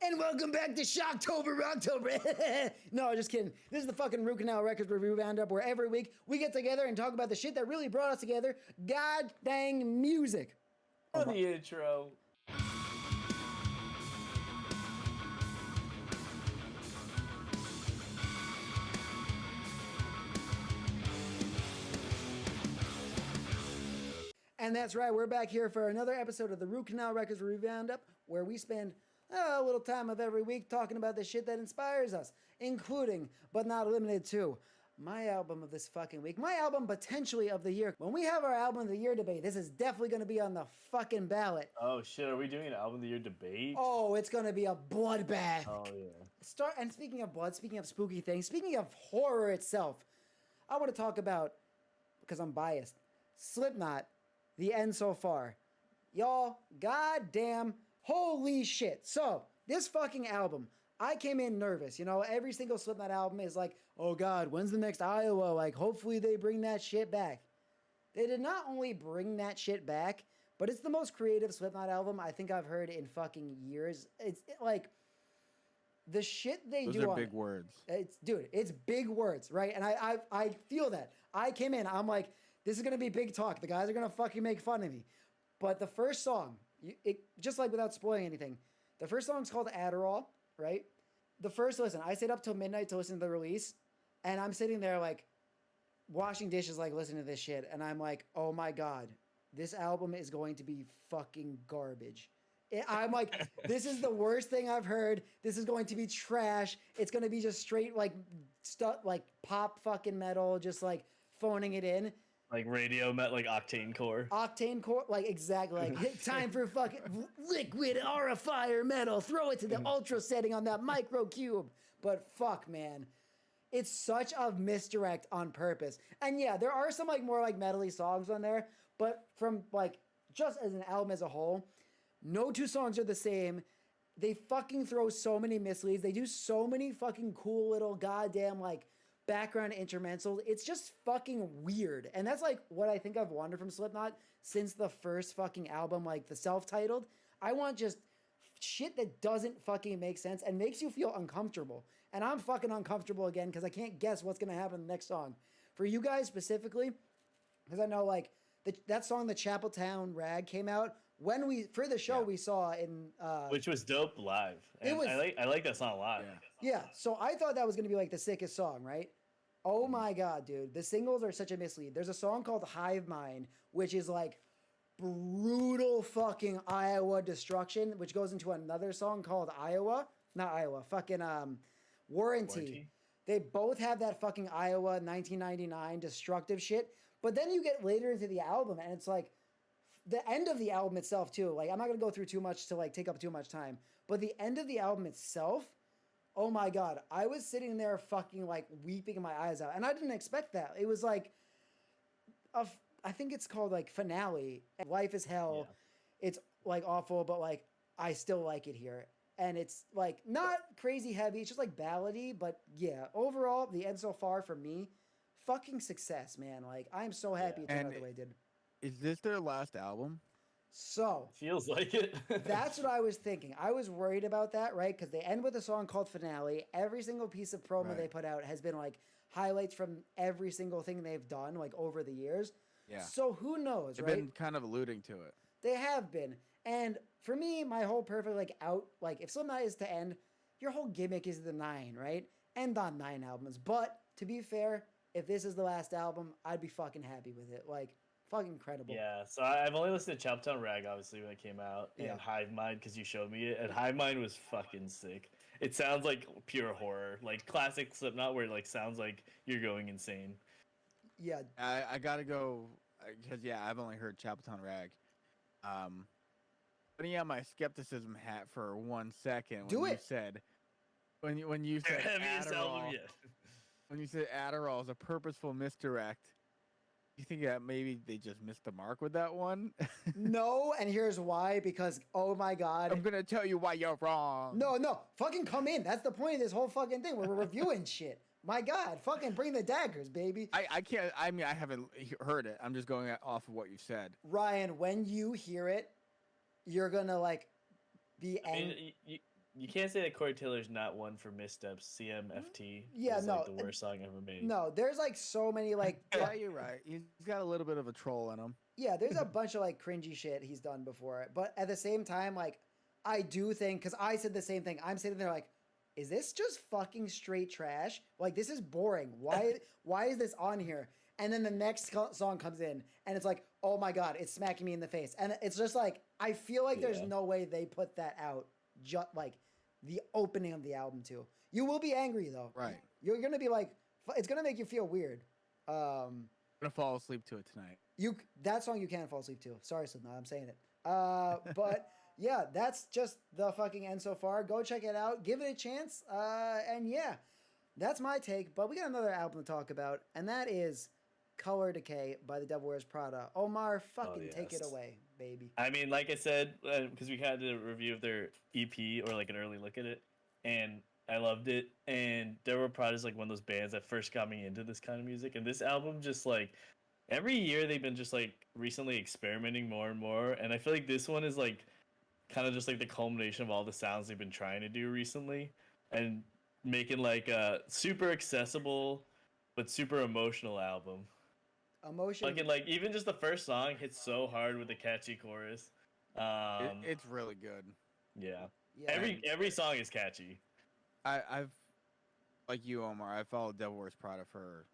And welcome back to Shocktober, Rocktober. No, just kidding. This is the fucking CANAL Records Review Roundup, where every week we get together and talk about the shit that really brought us together. God dang music. For the intro. And that's right, we're back here for another episode of the CANAL Records Review Roundup, where we spend a little time of every week talking about the shit that inspires us, including, but not limited to, my album of this fucking week, my album potentially of the year. When we have our album of the year debate, this is definitely going to be on the fucking ballot. Oh shit, are we doing an album of the year debate? Oh, it's going to be a bloodbath. Oh yeah. And speaking of blood, speaking of spooky things, speaking of horror itself, I want to talk about, because I'm biased, Slipknot, The End So Far. Y'all, goddamn, holy shit. So, this fucking album, I came in nervous. You know, every single Slipknot album is like, oh god, when's the next Iowa? Like, hopefully they bring that shit back. They did not only bring that shit back, but it's the most creative Slipknot album I think I've heard in fucking years. It's like, the shit they Those do are big words. It's big words, right? And I feel that. I came in, I'm like, this is going to be big talk. The guys are going to fucking make fun of me. But the first song, just like without spoiling anything, the first song's called Adderall, right? The first listen, I stayed up till midnight to listen to the release, and I'm sitting there like washing dishes, like listening to this shit, and I'm like, oh my god, this album is going to be fucking garbage. I'm like, this is the worst thing I've heard. This is going to be trash. It's going to be just straight like stuff, like pop fucking metal, just like phoning it in. Like radio met like Octane Core. Octane Core, like exactly. Like time for fucking liquid aurifier metal. Throw it to the ultra setting on that micro cube. But fuck, man. It's such a misdirect on purpose. And yeah, there are some like more like metally songs on there, but from like just as an album as a whole, no two songs are the same. They fucking throw so many misleads. They do so many fucking cool little goddamn like background instrumentals. It's just fucking weird. And that's like what I think I've wanted from Slipknot since the first fucking album, like the self-titled. I want just shit that doesn't fucking make sense and makes you feel uncomfortable. And I'm fucking uncomfortable again because I can't guess what's going to happen in the next song. For you guys specifically, because I know like that song, the Chapeltown Rag, came out when for the show we saw in which was dope live. And I like that song a lot. Yeah, so I thought that was gonna be like the sickest song, right? Oh my god, dude. The singles are such a mislead. There's a song called Hive Mind, which is like brutal fucking Iowa destruction, which goes into another song called Warranty. They both have that fucking Iowa 1999 destructive shit. But then you get later into the album and it's like the end of the album itself too. Like I'm not going to go through too much to like take up too much time, but the end of the album itself, oh my god, I was sitting there fucking like weeping my eyes out. And I didn't expect that. It was like I think it's called like Finale. Life is Hell. Yeah. It's like awful, but like I still like it here. And it's like not crazy heavy. It's just like ballady, but yeah, overall the End So Far for me, fucking success, man. Like I'm so happy it turned out the way it did. Is this their last album? So feels like it. That's what I was thinking. I was worried about that, right? Because they end with a song called Finale. Every single piece of promo they put out has been like highlights from every single thing they've done like over the years. Yeah. So who knows, They've right? been kind of alluding to it. They have been. And for me, my whole perfect like if Slipknot is to end, your whole gimmick is the 9, right? End on 9 albums. But to be fair, if this is the last album, I'd be fucking happy with it. Like fucking incredible. Yeah, so I've only listened to Chapeltown Rag, obviously, when it came out, and Hive Mind, because you showed me it, and Hive Mind was fucking sick. It sounds like pure horror, like classic Slipknot, where it like sounds like you're going insane. Yeah. I gotta go, because, I've only heard Chapeltown Rag. Putting on my skepticism hat for 1 second when you said Adderall, when you said Adderall is a purposeful misdirect. You think that maybe they just missed the mark with that one? No, and here's why. Because, oh my god. I'm going to tell you why you're wrong. No. Fucking come in. That's the point of this whole fucking thing. We're reviewing shit. My god. Fucking bring the daggers, baby. I can't. I mean, I haven't heard it. I'm just going off of what you said. Ryan, when you hear it, you're going to, like, be angry. you can't say that Corey Taylor's not one for missteps. CMFT Yeah, is no, like the worst song ever made. No, there's like so many like Yeah, you're right. He's got a little bit of a troll in him. yeah, there's a bunch of like cringy shit he's done before. But at the same time, like I do think because I said the same thing. I'm sitting there like, is this just fucking straight trash? Like this is boring. Why is this on here? And then the next song comes in and it's like, oh my god, it's smacking me in the face. And it's just like I feel like there's no way they put that out just like the opening of the album too. You will be angry though. Right. You're gonna be like, it's gonna make you feel weird. I'm gonna fall asleep to it tonight. That song you can't fall asleep to. Sorry, Slipknot, I'm saying it. But yeah, that's just the fucking end so far. Go check it out, give it a chance. And yeah, that's my take. But we got another album to talk about, and that is Color Decay by The Devil Wears Prada. Omar, fucking take it away, baby. I mean, like I said, because we had a review of their EP or like an early look at it, and I loved it. And Devil Wears Prada is like one of those bands that first got me into this kind of music. And this album just like every year they've been just like recently experimenting more and more. And I feel like this one is like kind of just like the culmination of all the sounds they've been trying to do recently and making like a super accessible but super emotional album. Like even just the first song hits so hard with the catchy chorus. It's really good. Yeah. Every song is catchy. I've like you, Omar. I followed Devil Wears Prada for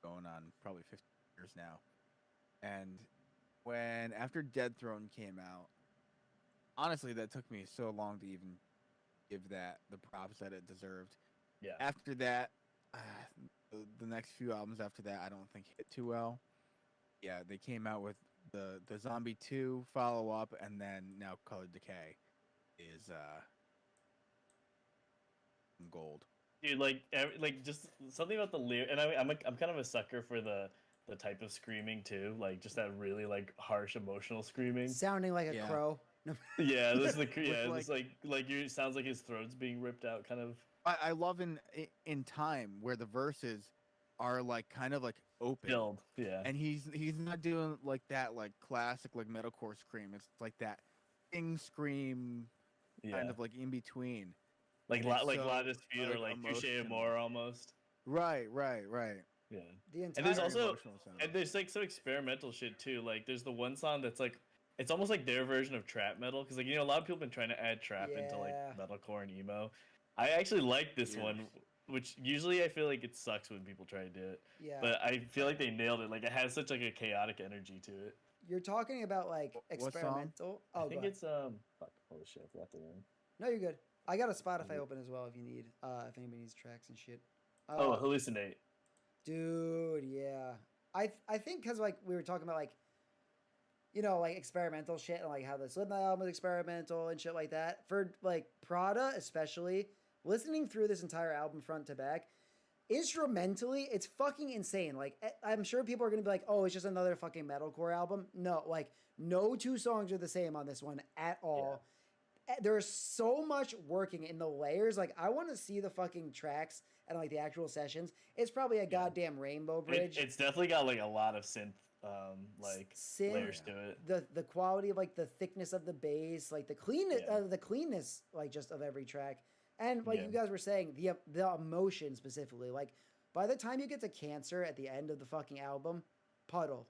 going on probably 15 years now, and when after Dead Throne came out, honestly, that took me so long to even give that the props that it deserved. Yeah. After that, the next few albums after that, I don't think hit too well. Yeah, they came out with the Zombie 2 follow up, and then now Colored Decay is gold. Dude, like just something about the lyric, and I'm kind of a sucker for the type of screaming too, like just that really like harsh emotional screaming, sounding like a crow. Yeah, this is the it's like you sounds like his throat's being ripped out, kind of. I love in Time where the verses are like kind of like open, filled, yeah, and he's not doing like that like classic like metalcore scream. It's like that sing scream, kind of like in between. Like La Dispute or like Touche Amore almost. Right. Yeah. And there's also there's like some experimental shit too. Like there's the one song that's like it's almost like their version of trap metal because like a lot of people have been trying to add trap into like metalcore and emo. I actually like this one, which usually I feel like it sucks when people try to do it. Yeah. But I feel like they nailed it. Like it has such like a chaotic energy to it. You're talking about like experimental. I think it's fuck, holy shit, I forgot the name. No, you're good. I got a Spotify open as well if you need, if anybody needs tracks and shit. Hallucinate. Dude, yeah. I think because like we were talking about like, like experimental shit and like how the Slipknot album is experimental and shit like that. For like Prada especially, listening through this entire album front to back, instrumentally, it's fucking insane. Like I'm sure people are gonna be like, oh, it's just another fucking metalcore album. No, like no two songs are the same on this one at all. Yeah. There's so much working in the layers. Like, I want to see the fucking tracks and like the actual sessions. It's probably a goddamn rainbow bridge. It's definitely got like a lot of synth, layers to it. The quality of like the thickness of the bass, like the cleanness, like just of every track, and like you guys were saying, the emotion specifically. Like, by the time you get to Cancer at the end of the fucking album, puddle,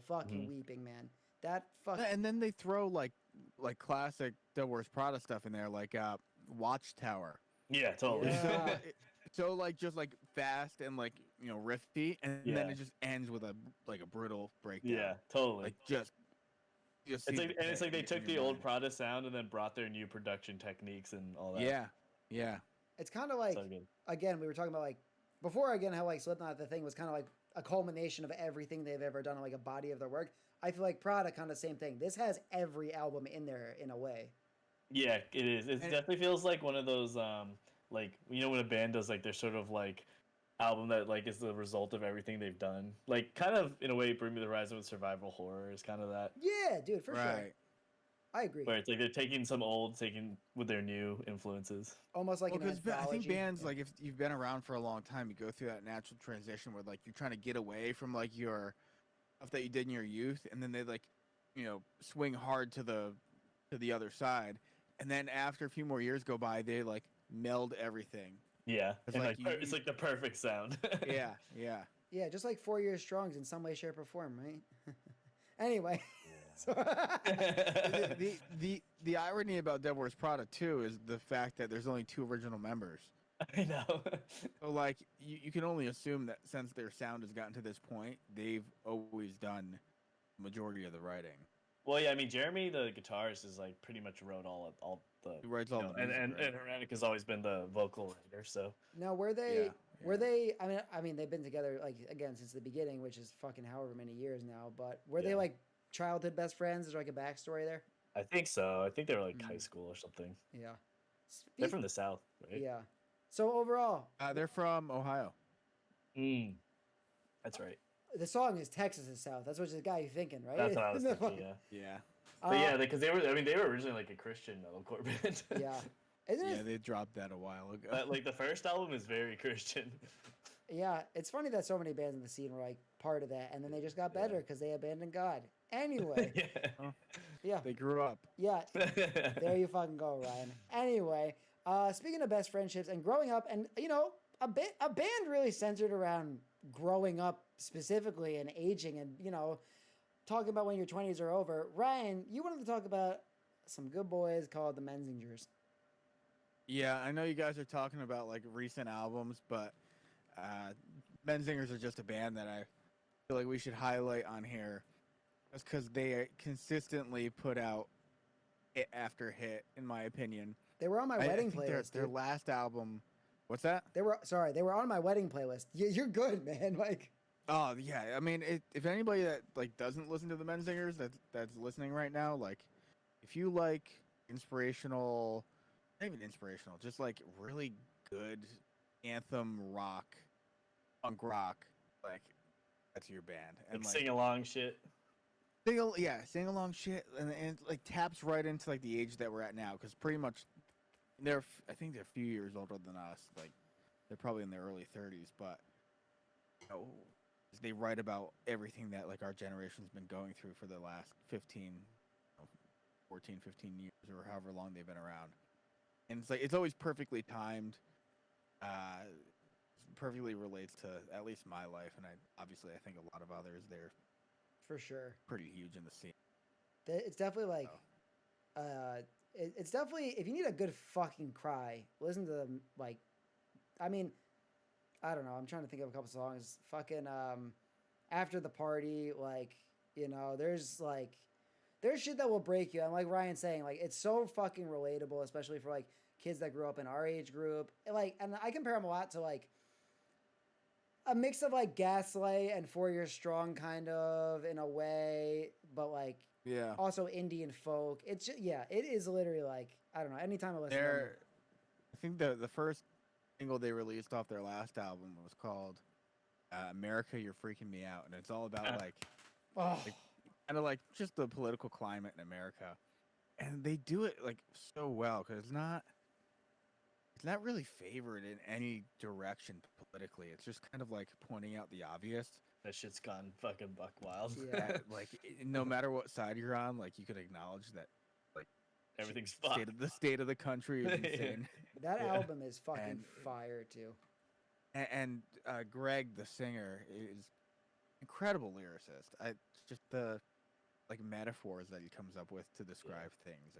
fucking weeping, man. That fucking. And then they throw like classic Devil Wears Prada stuff in there, like Watchtower. Yeah, totally. Yeah. So like just like fast and like riffy, and then it just ends with a brutal breakdown. Yeah, totally. Like just it's like they took the old Prada sound and then brought their new production techniques and all that. Yeah. It's kind of like again we were talking about like before again how like Slipknot the thing was kind of like a culmination of everything they've ever done, like a body of their work. I feel like Prada kind of same thing. This has every album in there in a way. Yeah, it is. It definitely feels like one of those, like when a band does like their sort of like album that like is the result of everything they've done. Like kind of in a way, Bring Me the Horizon with survival horror is kind of that. Yeah, dude, for sure. I agree. Where it's like they're taking some old, taking with their new influences. Almost like an anthology. I think bands like if you've been around for a long time, you go through that natural transition where like you're trying to get away from like your stuff that you did in your youth, and then they like swing hard to the other side, and then after a few more years go by, they like meld everything. Yeah, It's and like it's like the perfect sound. Yeah, yeah. Yeah, just like 4 Year Strong's in some way, shape, or form, right? Anyway. So The irony about Devil Wears Prada too is the fact that there's only 2 original members. I know. So like you can only assume that since their sound has gotten to this point, they've always done the majority of the writing. Well, yeah, I mean, Jeremy, the guitarist, is like pretty much wrote all the. He writes all the music, and right? Haranik has always been the vocal writer. So now, were they? Yeah, Were yeah. they? I mean, they've been together like again since the beginning, which is fucking however many years now. But were they Yeah. like childhood best friends? Is there like a backstory there? I think so. I think they were like Mm. high school or something. Yeah. They're from the South, right? Yeah. So overall, They're from Ohio. Mm. That's right. the song is Texas is South. That's what the guy you're thinking, right? That's what I was thinking. Yeah. Yeah. But yeah, because they were. I mean, they were originally like a Christian metalcore band. yeah. Isn't Yeah, it? they dropped that a while ago. But like the first album is very Christian. Yeah, it's funny that so many bands in the scene were like part of that, and then they just got better because they abandoned God. Anyway, Yeah. yeah, They grew up. yeah. There you fucking go, Ryan. Anyway, speaking of best friendships and growing up, and you know, a band really centered around growing up specifically and aging, and you know, talking about when your 20s are over. Ryan, you wanted to talk about some good boys called the Menzingers. Yeah, I know you guys are talking about like recent albums, but Menzingers are just a band that I feel like we should highlight on here, just because they consistently put out hit after hit, in my opinion. They were on my I wedding think playlist. their Dude. last album. What's that? They were on my wedding playlist. You're good, man. Like, Oh yeah, I mean, if anybody that like doesn't listen to the Menzingers that's listening right now, like, if you like inspirational, not even inspirational, just like really good anthem rock, punk rock, like that's your band. Like And sing along shit. sing along shit, and like taps right into like the age that we're at now, because pretty much I think they're a few years older than us, like they're probably in their early 30s, but you know, they write about everything that like our generation's been going through for the last 14, 15 years, or however long they've been around. And it's like it's always perfectly timed. Perfectly relates to at least my life, and I think a lot of others. They're for sure. pretty huge in the scene. It's definitely like, it's definitely, if you need a good fucking cry, listen to them. Like, I mean, I don't know. I'm trying to think of a couple songs. Fucking After the Party, like, you know, there's shit that will break you. And like Ryan's saying, like, it's so fucking relatable, especially for like kids that grew up in our age group. Like, and I compare them a lot to like a mix of like Gaslight and 4 Year Strong, kind of, in a way, but like Yeah. also indie and folk. It's just, yeah, it is literally like, I don't know. Anytime I listen to them, I think the first single they released off their last album was called "America, You're Freaking Me Out," and it's all about like oh, kind of like just the political climate in America, and they do it like so well because it's not really favored in any direction politically. It's just kind of like pointing out the obvious. That shit's gone fucking buck wild. Yeah. That, like no matter what side you're on, like you could acknowledge that like Everything's fucked. the state of the country is insane. that Yeah. album is fucking And- fire too. And Greg, the singer, is incredible lyricist. Just the like metaphors that he comes up with to describe things,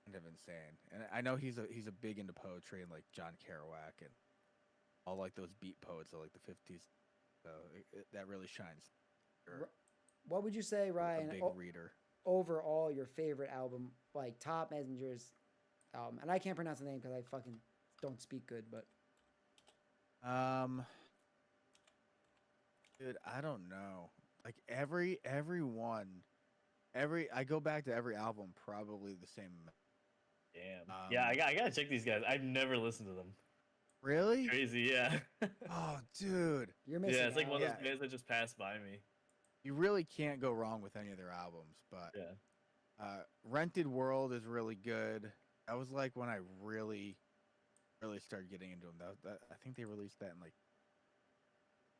kind of insane. And I know he's a big into poetry and like John Kerouac and all like those beat poets of like the 50s. So that really shines. You're What would you say, a Ryan, big reader. overall your favorite album, like top Messengers album? And I can't pronounce the name because I fucking don't speak good, but Dude, I don't know. Like every one, I go back to every album probably the same. Damn. Yeah, I gotta check these guys. I've never listened to them. Really? Crazy, yeah. Oh, dude. you're missing Yeah, it's like out. one of Yeah. those bands that just passed by me. You really can't go wrong with any of their albums, but Yeah. Rented World is really good. That was like when I really started getting into them. That I think they released that in like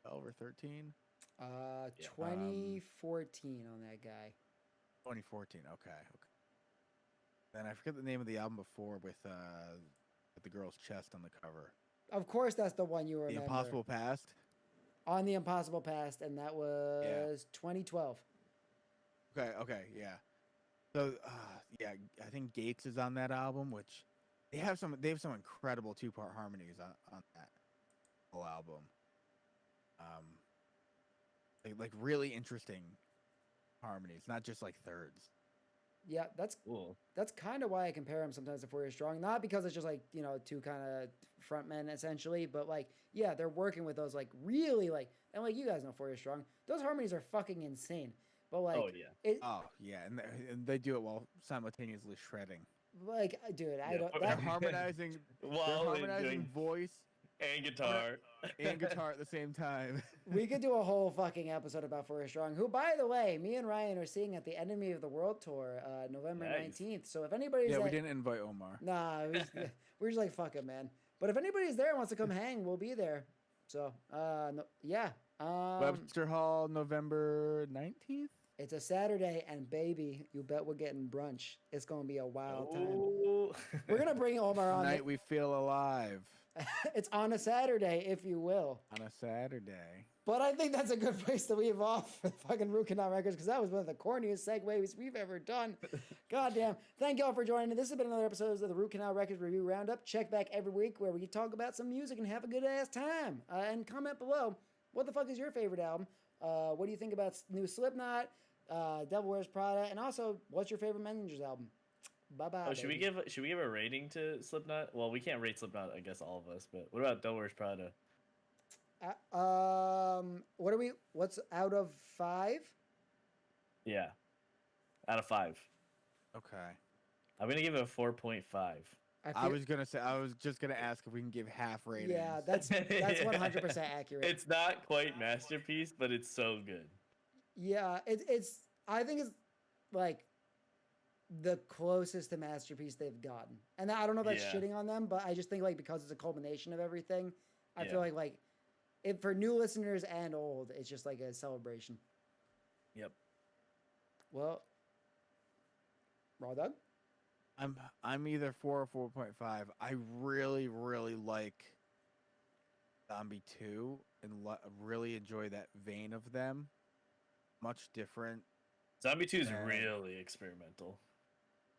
12 or 13, Yeah. 2014 on that guy. 2014. Okay. And I forget the name of the album before with the girl's chest on the cover. Of course, that's the one you remember. The Impossible Past. On the Impossible Past, and that was 2012. Okay, yeah. So, yeah, I think Gates is on that album, which they have some incredible 2-part harmonies on that whole album. Like really interesting harmonies, not just like thirds. Yeah, that's Cool. that's kind of why I compare them sometimes to 4 Years Strong. Not because it's just like, you know, two kind of frontmen essentially, but like, yeah, they're working with those like really like, and like you guys know 4 Years Strong, those harmonies are fucking insane. But like, Oh yeah. And they do it while simultaneously shredding. Like, dude, I Yeah, don't. They're That, harmonizing, While they're harmonizing doing voice and guitar. and guitar at the same time. we could do a whole fucking episode about 4 Years Strong, who, by the way, me and Ryan are seeing at the Enemy of the World tour, November Nice. 19th. So if anybody's Yeah, we at, didn't invite Omar. nah, we're just like, fuck it, man. But if anybody's there and wants to come hang, we'll be there. So, no, yeah. Webster Hall, November 19th. It's a Saturday, and baby, you bet we're getting brunch. It's gonna be a wild time. Ooh. We're gonna bring Omar on. Tonight we feel alive It's on a Saturday, if you will. on a Saturday. But I think that's a good place to leave off for fucking Root Canal Records, because that was one of the corniest segues we've ever done. Goddamn. Thank y'all for joining. This has been another episode of the Root Canal Records Review Roundup. Check back every week where we talk about some music and have a good ass time. And comment below, what the fuck is your favorite album? What do you think about new Slipknot? Devil Wears Prada, and also, what's your favorite Menzingers album? Bye bye. Oh, should we give a rating to Slipknot? Well, we can't rate Slipknot, I guess all of us. But what about Devil Wears Prada? What are we? What's out of 5? Yeah, out of 5. Okay. I'm gonna give it a 4.5. I was just gonna ask if we can give half ratings. Yeah, that's 100% accurate. It's not quite masterpiece, but it's so good. Yeah, it's. I think it's like the closest to masterpiece they've gotten, and I don't know if that's Yeah. shitting on them, but I just think like because it's a culmination of everything, I Yeah. feel like if for new listeners and old, it's just like a celebration. Yep. Well, Raw Dog. I'm either 4 or 4.5. I really like Zombie 2 and really enjoy that vein of them. Much different. Zombie 2 is And- really experimental.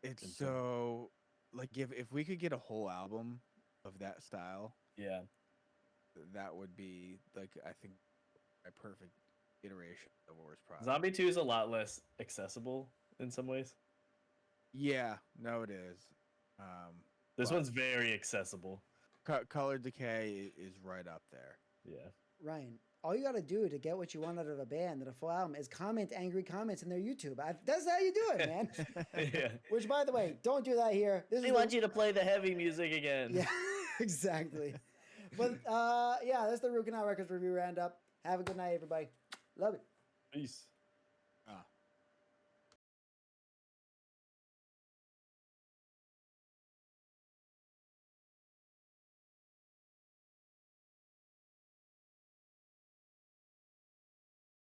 It's And so like if we could get a whole album of that style, Yeah. that would be like I think a perfect iteration of Wars Product. Zombie 2 is a lot less accessible in some ways. Yeah, no, it is. This But- one's very accessible. Color Decay is right up there. Yeah. Ryan, all you got to do to get what you want out of a band and a full album is comment angry comments in their YouTube. That's how you do it, man. Yeah. Which, by the way, don't do that here. This They is want you to play the heavy music again. Yeah, exactly. But yeah, that's the Root Canal Records Review Roundup. Have a good night, everybody. Love it. Peace.